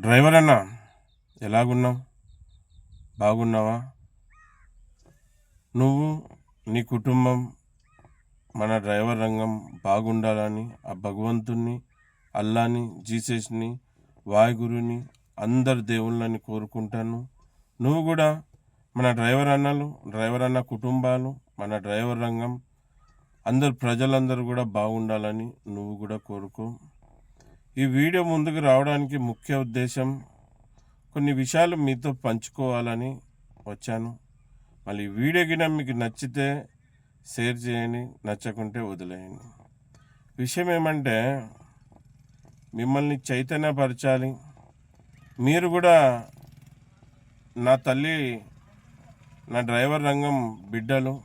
Driver అన్న, ఎలాగున్నావు? బాగున్నావా? నువ్వు, నీ కుటుంబం, మన డ్రైవర్ రంగం బాగుండాలని ఆ భగవంతుణ్ణి, అల్లాని, జీసస్ని, వాయుగురుని, అందరు దేవుళ్ళని కోరుకుంటాను. నువ్వు కూడా మన డ్రైవర్ అన్న కుటుంబాలు, మన డ్రైవర్ రంగం, అందరు ప్రజలందరూ కూడా బాగుండాలని నువ్వు కూడా కోరుకో. ఈ వీడియో ముందుకు రావడానికి ముఖ్య ఉద్దేశం కొన్ని విషయాలు మీతో పంచుకోవాలని వచ్చాను. మళ్ళీ ఈ వీడియో గిన మీకు నచ్చితే షేర్ చేయండి, నచ్చకుంటే వదిలేయండి. విషయం ఏమంటే, మిమ్మల్ని చైతన్యపరచాలి. మీరు కూడా నా తల్లి, నా డ్రైవర్ రంగం బిడ్డలు,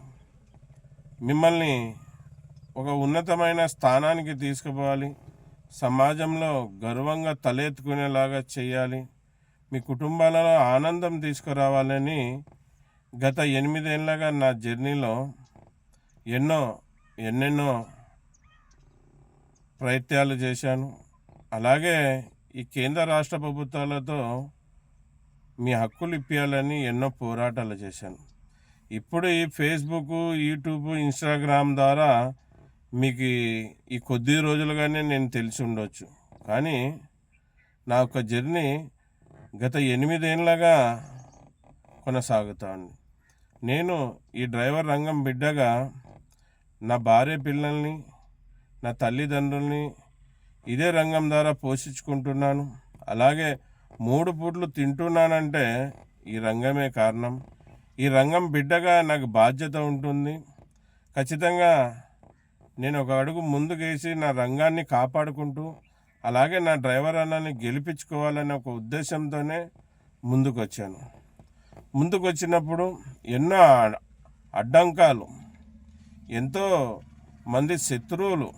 మిమ్మల్ని ఒక ఉన్నతమైన స్థానానికి తీసుకుపోవాలి, సమాజంలో గర్వంగా తలెత్తుకునేలాగా చేయాలి, మీ కుటుంబాలలో ఆనందం తీసుకురావాలని గత 8 ఏళ్ళగా నా జర్నీలో ఎన్నెన్నో ప్రయత్నాలు చేశాను. అలాగే ఈ కేంద్ర రాష్ట్ర ప్రభుత్వాలతో మీ హక్కులు ఇప్పించాలని ఎన్నో పోరాటాలు చేశాను. ఇప్పుడు ఈ ఫేస్బుక్, యూట్యూబ్, ఇన్స్టాగ్రామ్ ద్వారా మీకు ఈ కొద్ది రోజులుగానే నేను తెలిసి ఉండొచ్చు. కానీ నా యొక్క జర్నీ గత 8 ఏళ్ళగా కొనసాగుతా ఉంది. నేను ఈ డ్రైవర్ రంగం బిడ్డగా నా భార్య పిల్లల్ని, నా తల్లిదండ్రుల్ని ఇదే రంగం ద్వారా పోషించుకుంటున్నాను. అలాగే 3 పూట్లు తింటున్నానంటే ఈ రంగమే కారణం. ఈ రంగం బిడ్డగా నాకు బాధ్యత ఉంటుంది. ఖచ్చితంగా నేను ఒక అడుగు ముందుకేసి నా రంగాన్ని కాపాడుకుంటూ, అలాగే నా డ్రైవర్ అన్నని గెలిపించుకోవాలనే ఒక ఉద్దేశంతోనే ముందుకు వచ్చినప్పుడు ఎన్నో అడ్డంకాలు, ఎంతో మంది శత్రువులు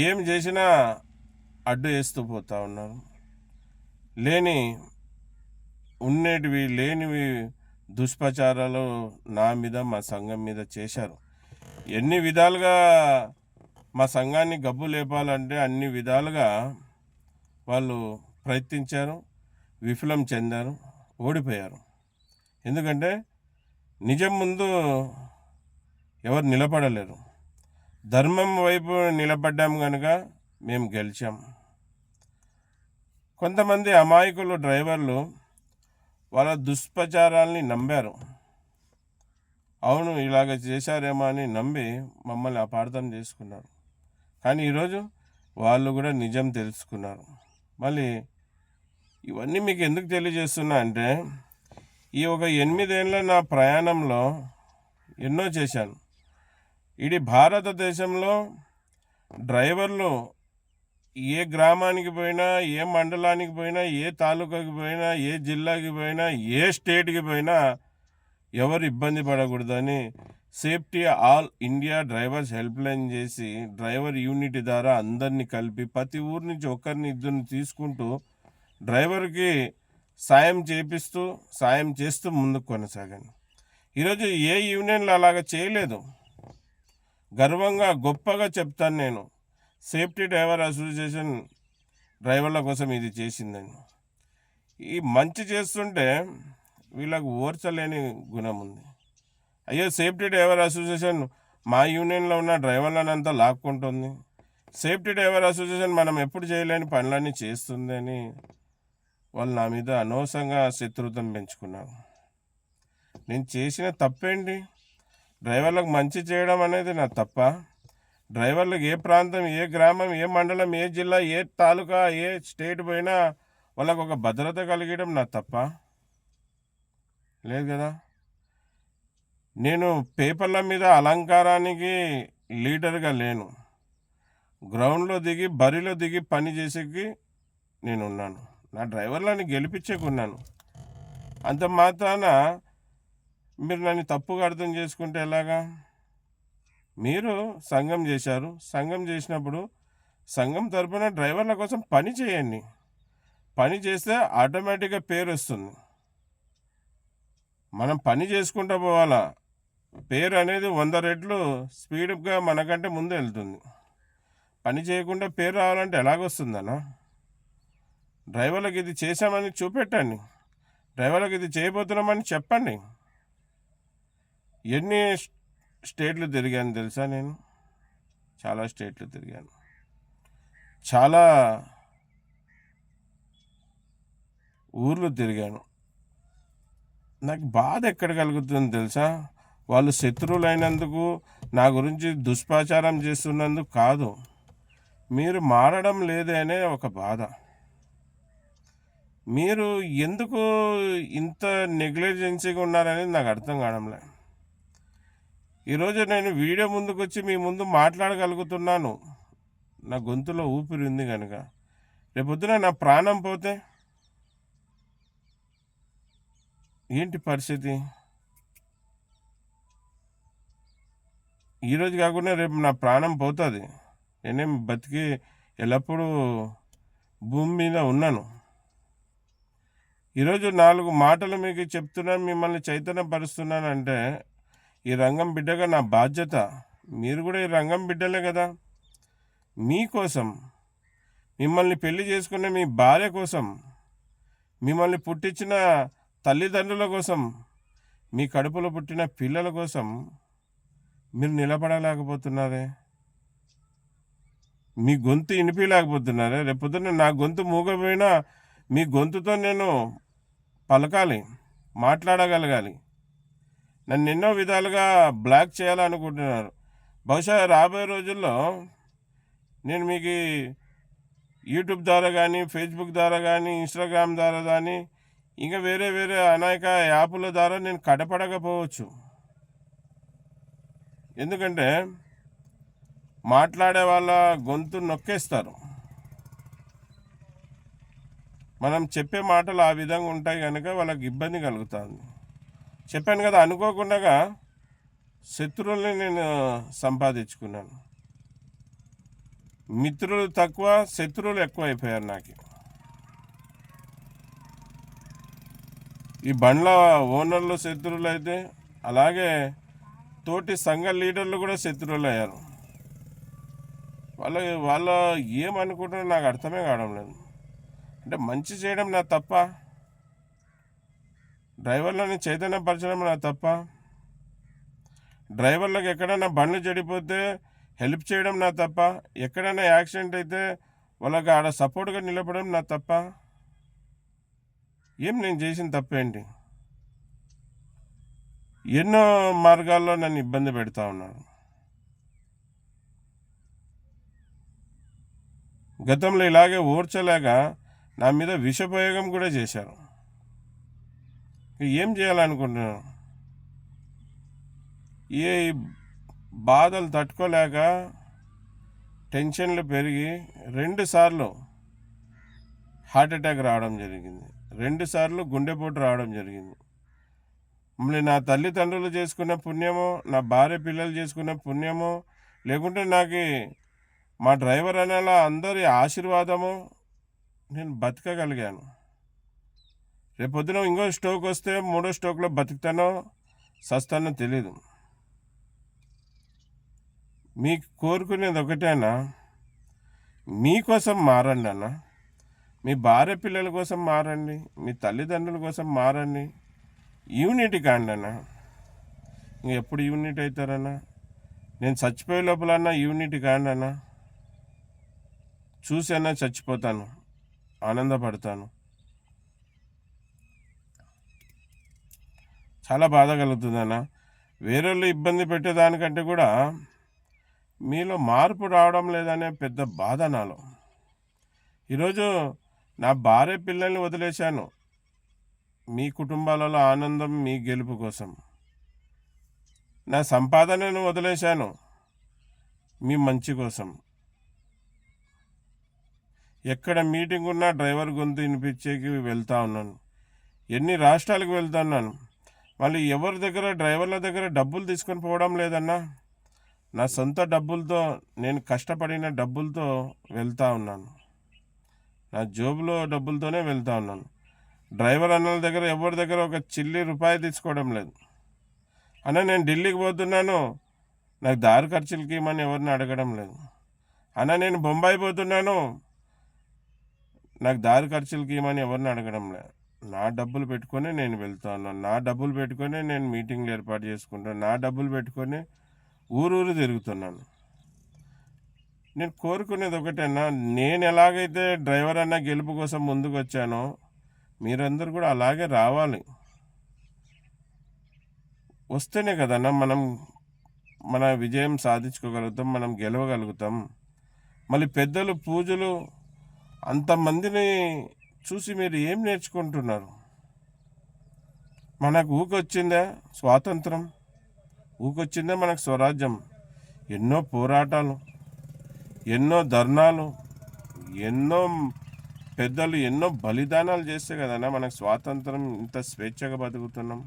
ఏం చేసినా అడ్డు వేస్తూ పోతూ ఉన్నారు. లేనివి దుష్ప్రచారాలు నా మీద, మా సంఘం మీద చేశారు. ఎన్ని విధాలుగా మా సంఘాన్ని గబ్బు లేపాలంటే అన్ని విధాలుగా వాళ్ళు ప్రయత్నించారు, విఫలం చెందారు, ఓడిపోయారు. ఎందుకంటే నిజం ముందు ఎవరు నిలబడలేరు. ధర్మం వైపు నిలబడ్డాం కనుక మేము గెలిచాం. కొంతమంది అమాయకులు డ్రైవర్లు వాళ్ళ దుష్ప్రచారాల్ని నమ్మారు. అవును, ఇలాగ చేశారేమో అని నమ్మి మమ్మల్ని అపార్థం చేసుకున్నారు. కానీ ఈరోజు వాళ్ళు కూడా నిజం తెలుసుకున్నారు. మళ్ళీ ఇవన్నీ మీకు ఎందుకు తెలియజేస్తున్నా అంటే, ఈ ఒక 8 ఏళ్ళ నా ప్రయాణంలో ఎన్నో చేశాను. ఇది భారతదేశంలో డ్రైవర్లు ఏ గ్రామానికి పోయినా, ఏ మండలానికి పోయినా, ఏ తాలూకాకి పోయినా, ఏ జిల్లాకి పోయినా, ఏ స్టేట్కి పోయినా ఎవరు ఇబ్బంది పడకూడదని safety all India drivers helpline చేసి డ్రైవర్ యూనిట్ ద్వారా అందరినీ కలిపి ప్రతి ఊరి నుంచి ఒకరిని ఇద్దరిని తీసుకుంటూ డ్రైవర్కి సాయం చేస్తూ ముందుకు కొనసాగాను. ఈరోజు ఏ యూనియన్లు అలాగ చేయలేదు. గొప్పగా చెప్తాను నేను, సేఫ్టీ డ్రైవర్ అసోసియేషన్ డ్రైవర్ల కోసం ఇది చేసిందని. ఈ మంచి చేస్తుంటే వీళ్ళకు ఓర్చలేని గుణం ఉంది. అయ్యో, సేఫ్టీ డ్రైవర్ అసోసియేషన్ మా యూనియన్లో ఉన్న డ్రైవర్లనంతా లాక్కుంటుంది, సేఫ్టీ డ్రైవర్ అసోసియేషన్ మనం ఎప్పుడు చేయలేని పనులన్నీ చేస్తుంది అని వాళ్ళు నా మీద అనవసరంగా శత్రుత్వం పెంచుకున్నారు. నేను చేసిన తప్పేంటి? డ్రైవర్లకు మంచి చేయడం అనేది నా తప్ప? డ్రైవర్లకు ఏ ప్రాంతం, ఏ గ్రామం, ఏ మండలం, ఏ జిల్లా, ఏ తాలూకా, ఏ స్టేట్ పోయినా వాళ్ళకు ఒక భద్రత కలిగడం నా తప్ప? లేదు కదా. నేను పేపర్ల మీద అలంకారానికి లీడర్గా లేను. గ్రౌండ్లో దిగి, బరిలో దిగి పని చేసేకి నేను ఉన్నాను. నా డ్రైవర్లని గెలిపించేకున్నాను. అంత మాత్రాన మీరు నన్ను తప్పుగా అర్థం చేసుకుంటే ఎలాగా? మీరు సంఘం చేశారు. సంఘం చేసినప్పుడు సంఘం తరపున డ్రైవర్ల కోసం పని చేయండి. పని చేస్తే ఆటోమేటిక్గా పేరు వస్తుంది. మనం పని చేసుకుంటూ పోవాలా. పేరు అనేది 100 రెట్లు స్పీడ్గా మనకంటే ముందు వెళ్తుంది. పని చేయకుండా పేరు రావాలంటే ఎలాగొస్తుందన్నా? డ్రైవర్లకు ఇది చేశామని చూపెట్టండి, డ్రైవర్లకు ఇది చేయబోతున్నామని చెప్పండి. ఎన్ని స్టేట్లు తిరిగాను తెలుసా? నేను చాలా స్టేట్లు తిరిగాను, చాలా ఊర్లు తిరిగాను. నాకు బాధ ఎక్కడ కలుగుతుంది తెలుసా? వాళ్ళు శత్రువులైనందుకు, నా గురించి దుష్ప్రచారం చేస్తున్నందుకు కాదు, మీరు మారడం లేదే అనే ఒక బాధ. మీరు ఎందుకు ఇంత నెగ్లిజెన్సీగా ఉన్నారనేది నాకు అర్థం కావడంలే. ఈరోజు నేను వీడియో ముందుకు వచ్చి మీ ముందు మాట్లాడగలుగుతున్నాను, నా గొంతులో ఊపిరి ఉంది కనుక. రేపొద్దున నా ప్రాణం పోతే ఏంటి పరిస్థితి? ఈరోజు కాకుండా రేపు నా ప్రాణం పోతుంది. నేనేం బతికి ఎల్లప్పుడూ భూమి మీద ఉన్నాను. ఈరోజు 4 మాటలు మీకు చెప్తున్నాను, మిమ్మల్ని చైతన్యపరుస్తున్నానంటే ఈ రంగం బిడ్డగా నా బాధ్యత. మీరు కూడా ఈ రంగం బిడ్డలే కదా. మీకోసం, మిమ్మల్ని పెళ్లి చేసుకున్న మీ భార్య కోసం, మిమ్మల్ని పుట్టించిన తల్లిదండ్రుల కోసం, మీ కడుపులో పుట్టిన పిల్లల కోసం మీరు నిలబడలేకపోతున్నారే, మీ గొంతు వినిపించలేకపోతున్నారే. రేపొద్దున నా గొంతు మూగపోయినా మీ గొంతుతో నేను పలకాలి, మాట్లాడగలగాలి. నన్ను ఎన్నో విధాలుగా బ్లాక్ చేయాలనుకుంటున్నారు. బహుశా రాబోయే రోజుల్లో నేను మీకు యూట్యూబ్ ద్వారా కానీ, ఫేస్బుక్ ద్వారా కానీ, ఇన్స్టాగ్రామ్ ద్వారా కానీ, ఇంకా వేరే వేరే అనేక యాప్ల ద్వారా నేను కడపడకపోవచ్చు. ఎందుకంటే మాట్లాడే వాళ్ళ గొంతు నొక్కేస్తారు. మనం చెప్పే మాటలు ఆ విధంగా ఉంటాయి కనుక వాళ్ళకి ఇబ్బంది కలుగుతుంది. చెప్పాను కదా, అనుకోకుండా శత్రువుల్ని నేను సంపాదించుకున్నాను. మిత్రులు తక్కువ, శత్రువులు ఎక్కువ అయిపోయారు నాకు. ఈ బండ్ల ఓనర్లు శత్రువులు అయితే, అలాగే తోటి సంఘ లీడర్లు కూడా శత్రువులు అయ్యారు. వాళ్ళ ఏమనుకుంటారో నాకు అర్థమే కావడం లేదు. అంటే మంచి చేయడం నా తప్ప, డ్రైవర్లని చైతన్యపరచడం నా తప్ప, డ్రైవర్లకు ఎక్కడైనా బండ్లు చెడిపోతే హెల్ప్ చేయడం నా తప్ప, ఎక్కడైనా యాక్సిడెంట్ అయితే వాళ్ళకి ఆడ సపోర్ట్గా నిలబడడం నా తప్ప. ఏం నేను చేసిన తప్పేంటి? ఎన్నో మార్గాల్లో నన్ను ఇబ్బంది పెడతా ఉన్నారు. గతంలో ఇలాగే ఓర్చలేక నా మీద విషప్రయోగం కూడా చేశారు. ఏం చేయాలనుకుంటున్నాను? ఏ బాధలు తట్టుకోలేక టెన్షన్లు పెరిగి 2 సార్లు హార్ట్ అటాక్ రావడం జరిగింది, 2 సార్లు గుండెపోటు రావడం జరిగింది. మళ్ళీ నా తల్లిదండ్రులు చేసుకున్న పుణ్యమో, నా భార్య పిల్లలు చేసుకున్న పుణ్యమో, లేకుంటే నాకు మా డ్రైవర్ అనేలా అందరి ఆశీర్వాదము నేను బతకగలిగాను. రేపొద్దున ఇంకో స్ట్రోక్ వస్తే 3వ స్ట్రోక్లో బతుకుతానో సస్తానో తెలీదు. మీకు కోరుకునేది ఒకటేనా? మీకోసం మారండి అన్న, మీ భార్య పిల్లల కోసం మారండి, మీ తల్లిదండ్రుల కోసం మారండి. యూనిటీ కాండి అన్న. ఎప్పుడు యూనిట్ అవుతారన్నా? నేను చచ్చిపోయే లోపలన్నా యూనిటీ కాండి అన్న. చూసన్నా చచ్చిపోతాను, ఆనందపడతాను. చాలా బాధ కలుగుతుందన్న. వేరేళ్ళు ఇబ్బంది పెట్టేదానికంటే కూడా మీలో మార్పు రావడం లేదనే పెద్ద బాధ నాలో. ఈరోజు నా భార్య పిల్లల్ని వదిలేశాను మీ కుటుంబాలలో ఆనందం, మీ గెలుపు కోసం. నా సంపాదనను వదిలేశాను మీ మంచి కోసం. ఎక్కడ మీటింగ్ ఉన్నా డ్రైవర్ గొంతు వినిపించేకి వెళ్తూ ఉన్నాను. ఎన్ని రాష్ట్రాలకు వెళ్తున్నాను. మళ్ళీ ఎవరి దగ్గర, డ్రైవర్ల దగ్గర డబ్బులు తీసుకొని పోవడం లేదన్నా. నా సొంత డబ్బులతో, నేను కష్టపడిన డబ్బులతో వెళ్తూ ఉన్నాను. నా జోబులో డబ్బులతోనే వెళ్తూ ఉన్నాను. డ్రైవర్ అన్నల దగ్గర, ఎవరి దగ్గర ఒక చిల్లి రూపాయి తీసుకోవడం లేదు. అన్న నేను ఢిల్లీకి పోతున్నాను, నాకు దారి ఖర్చులకి ఇమ్మని ఎవరిని అడగడం లేదు. అన్న నేను బొంబాయి పోతున్నాను, నాకు దారి ఖర్చులకి ఇవ్వమని ఎవరిని అడగడంలే. నా డబ్బులు పెట్టుకొని నేను వెళ్తాను. నా డబ్బులు పెట్టుకొని నేను మీటింగ్లు ఏర్పాటు చేసుకుంటాను. నా డబ్బులు పెట్టుకొని ఊరూరు తిరుగుతున్నాను. నేను కోరుకునేది ఒకటేనా, నేను ఎలాగైతే డ్రైవర్ అన్న గెలుపు కోసం ముందుకు వచ్చానో మీరందరూ కూడా అలాగే రావాలి. వస్తేనే కదన్నా మనం మన విజయం సాధించుకోగలుగుతాం, మనం గెలవగలుగుతాం. మళ్ళీ పెద్దలు పూజలు అంతమందిని చూసి మీరు ఏం నేర్చుకుంటున్నారు? మనకు ఊకొచ్చిందే స్వాతంత్రం, ఊకొచ్చిందే మనకు స్వరాజ్యం. ఎన్నో పోరాటాలు, ఎన్నో ధర్నాలు, ఎన్నో పెద్దలు ఎన్నో బలిదానాలు చేస్తే కదన్నా మనకు స్వాతంత్రం, ఇంత స్వేచ్ఛగా బతుకుతున్నాం.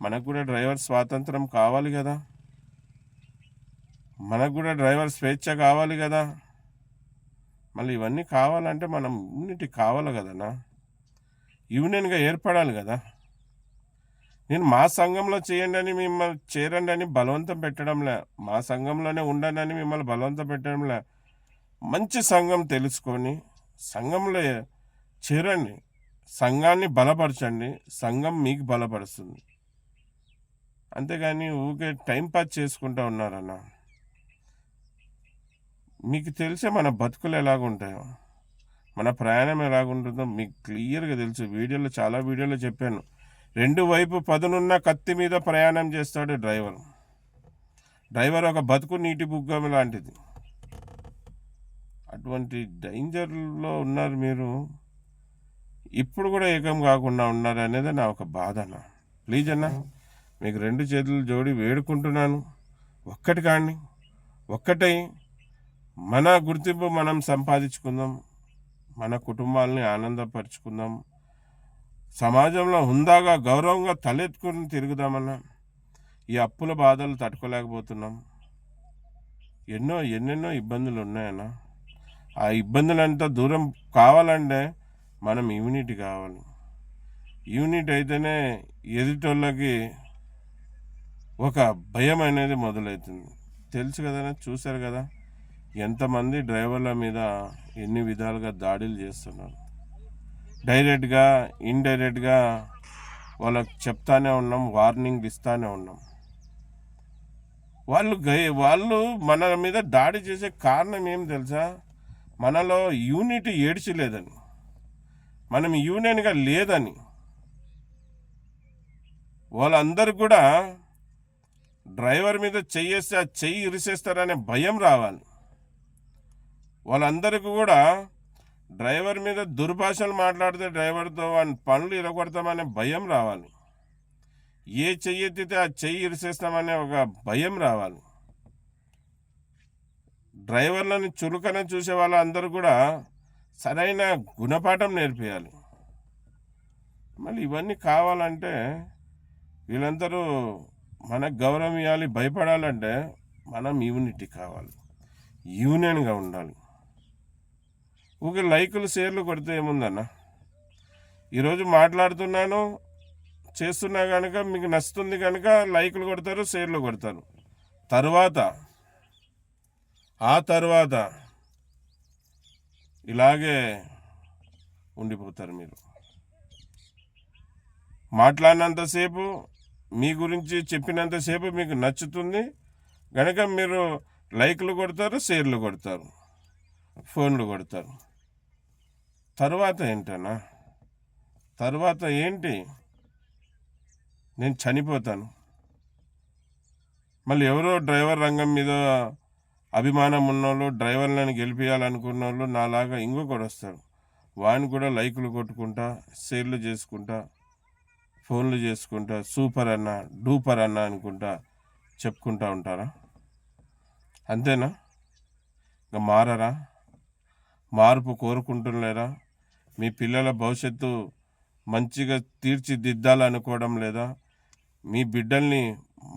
మనకు కూడా డ్రైవర్ స్వాతంత్రం కావాలి కదా, మనకు కూడా డ్రైవర్ స్వేచ్ఛ కావాలి కదా. మళ్ళీ ఇవన్నీ కావాలంటే మనం యూనిటీ కావాలి కదన్నా, యూనియన్గా ఏర్పడాలి కదా. నేను మా సంఘంలో చేయండి అని మిమ్మల్ని చేరండి అని బలవంతం పెట్టడంలే, మా సంఘంలోనే ఉండండి అని మిమ్మల్ని బలవంతం పెట్టడంలే. మంచి సంఘం తెలుసుకొని సంఘంలో చేరండి, సంఘాన్ని బలపరచండి, సంఘం మీకు బలపరుస్తుంది. అంతేగాని ఊకే టైంపాస్ చేసుకుంటూ ఉన్నారన్న. మీకు తెలిసే మన బతుకులు ఎలాగుంటాయో, మన ప్రయాణం ఎలాగుంటుందో మీకు క్లియర్గా తెలుసు. చాలా వీడియోలో చెప్పాను. 2 వైపు పదునున్న కత్తి మీద ప్రయాణం చేస్తాడు డ్రైవర్. డ్రైవర్ ఒక బతుకు నీటి బుగ్గం లాంటిది. అటువంటి డేంజర్లో ఉన్నారు మీరు. ఇప్పుడు కూడా ఏకం కాకుండా ఉన్నారు అనేది నా ఒక బాధ అన్న. ప్లీజ్ అన్న, మీకు 2 చేతులు జోడి వేడుకుంటున్నాను, ఒక్కటి కాండి, ఒక్కటై మన గుర్తింపు మనం సంపాదించుకుందాం, మన కుటుంబాలని ఆనందపరుచుకుందాం, సమాజంలో హుందాగా గౌరవంగా తలెత్తుకుని తిరుగుదామన్నా. ఈ అప్పుల బాధలు తట్టుకోలేకపోతున్నాం. ఎన్నెన్నో ఇబ్బందులు ఉన్నాయన్న. ఆ ఇబ్బందులంతా దూరం కావాలంటే మనం యూనిటీ కావాలి. యూనిటీ అయితేనే ఎదుటోళ్ళకి ఒక భయం అనేది మొదలవుతుంది. తెలుసు కదా, చూశారు కదా ఎంతమంది డ్రైవర్ల మీద ఎన్ని విధాలుగా దాడులు చేస్తున్నారు. డైరెక్ట్గా ఇండైరెక్ట్గా వాళ్ళకి చెప్తానే ఉన్నాం, వార్నింగ్ ఇస్తానే ఉన్నాం. వాళ్ళు మన మీద దాడి చేసే కారణం ఏం తెలుసా? మనలో యూనిటీ ఏడ్చలేదని, మనం యూనియన్గా లేదని. వాళ్ళందరూ కూడా డ్రైవర్ మీద చెయ్యేస్తే ఆ చెయ్యి ఇరిసేస్తారనే భయం రావాలి. వాళ్ళందరికీ కూడా డ్రైవర్ మీద దుర్భాషలు మాట్లాడితే డ్రైవర్తో పనులు ఇరగొడతామనే భయం రావాలి. ఏ చెయ్యి ఎత్తితే ఆ చెయ్యి ఇరిసేస్తామనే ఒక భయం రావాలి. డ్రైవర్లను చురుకన చూసే వాళ్ళందరూ కూడా సరైన గుణపాఠం నేర్పియాలి. మళ్ళీ ఇవన్నీ కావాలంటే వీళ్ళందరూ మనకు గౌరవం ఇవ్వాలి, భయపడాలంటే మనం యూనిటీ కావాలి, యూనియన్గా ఉండాలి. ఊకే లైకులు షేర్లు కొడితే ఏముందన్న? ఈరోజు మాట్లాడుతున్నాను, చేస్తున్నా కనుక మీకు నచ్చుతుంది కనుక లైకులు కొడతారు, షేర్లు కొడతారు. ఆ తర్వాత ఇలాగే ఉండిపోతారు. మీరు మాట్లాడినంతసేపు, మీ గురించి చెప్పినంతసేపు మీకు నచ్చుతుంది కనుక మీరు లైకులు కొడతారు, షేర్లు కొడతారు, ఫోన్లు కొడతారు. తర్వాత ఏంటన్నా? తర్వాత ఏంటి? నేను చనిపోతాను. మళ్ళీ ఎవరో డ్రైవర్ రంగం మీద అభిమానం ఉన్నోళ్ళు, డ్రైవర్లను గెలిపించాలనుకున్న వాళ్ళు నాలాగా ఇంకొకటి వస్తాడు. వాడిని కూడా లైకులు కొట్టుకుంటా, షేర్లు చేసుకుంటా, ఫోన్లు చేసుకుంటా, సూపర్ అన్న, డూపర్ అన్న అనుకుంటా చెప్పుకుంటా ఉంటారా? అంతేనా? ఇంకా మారరా? మార్పు కోరుకుంటులేరా? మీ పిల్లల భవిష్యత్తు మంచిగా తీర్చిదిద్దాలనుకోవడం లేదా? మీ బిడ్డల్ని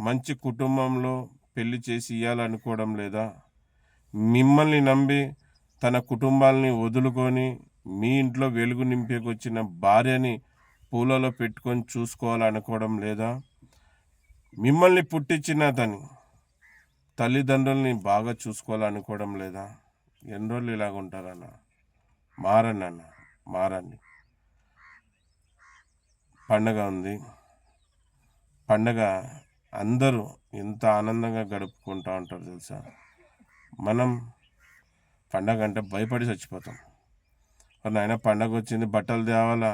మంచి కుటుంబంలో పెళ్లి చేసి ఇవ్వాలనుకోవడం లేదా? మిమ్మల్ని నమ్మి తన కుటుంబాలని వదులుకొని మీ ఇంట్లో వెలుగు నింపేకొచ్చిన భార్యని పూలలో పెట్టుకొని చూసుకోవాలనుకోవడం లేదా? మిమ్మల్ని పుట్టించిన తల్లిదండ్రుల్ని బాగా చూసుకోవాలనుకోవడం లేదా? ఎన్ని రోజులు ఇలాగ ఉంటారన్న? మారన్న. మారండి. పండగ ఉంది. పండగ అందరూ ఎంత ఆనందంగా గడుపుకుంటూ ఉంటారు తెలుసా. మనం పండగ అంటే భయపడి చచ్చిపోతాం. నాయన పండగ వచ్చింది, బట్టలు తేవాలా,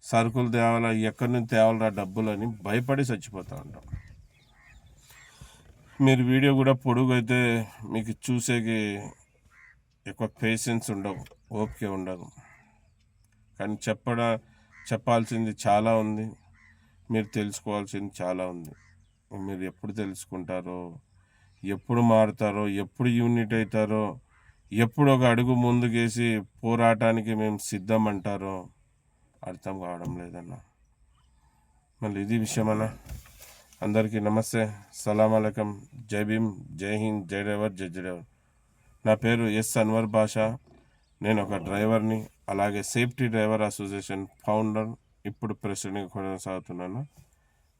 సరుకులు తేవాలా, ఎక్కడి నుంచి తేవాలా డబ్బులు అని భయపడి చచ్చిపోతూ ఉంటాం. మీరు వీడియో కూడా పొడుగు అయితే మీకు చూసేకి ఎక్కువ పేషెన్స్ ఉండవు, ఓపిక ఉండదు. కానీ చెప్పాల్సింది చాలా ఉంది, మీరు తెలుసుకోవాల్సింది చాలా ఉంది. మీరు ఎప్పుడు తెలుసుకుంటారో, ఎప్పుడు మారుతారో, ఎప్పుడు యూనిట్ అవుతారో, ఎప్పుడు ఒక అడుగు ముందుకేసి పోరాటానికి మేము సిద్ధం అంటారో అర్థం కావడం లేదన్న. మళ్ళీ ఇది విషయమన్నా. అందరికీ నమస్తే, సలాం అలైకుం, జై భీమ్, జై హింద్, జై డ్రైవర్, జై డ్రైవర్. నా పేరు ఎస్ అన్వర్ బాషా. నేను ఒక డ్రైవర్ని, అలాగే సేఫ్టీ డ్రైవర్ అసోసియేషన్ ఫౌండర్, ఇప్పుడు ప్రెసిడెంట్ కొనసాగుతున్నాను.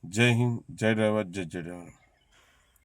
జై హింద్, జై డ్రైవర్, జై డ్రైవర్.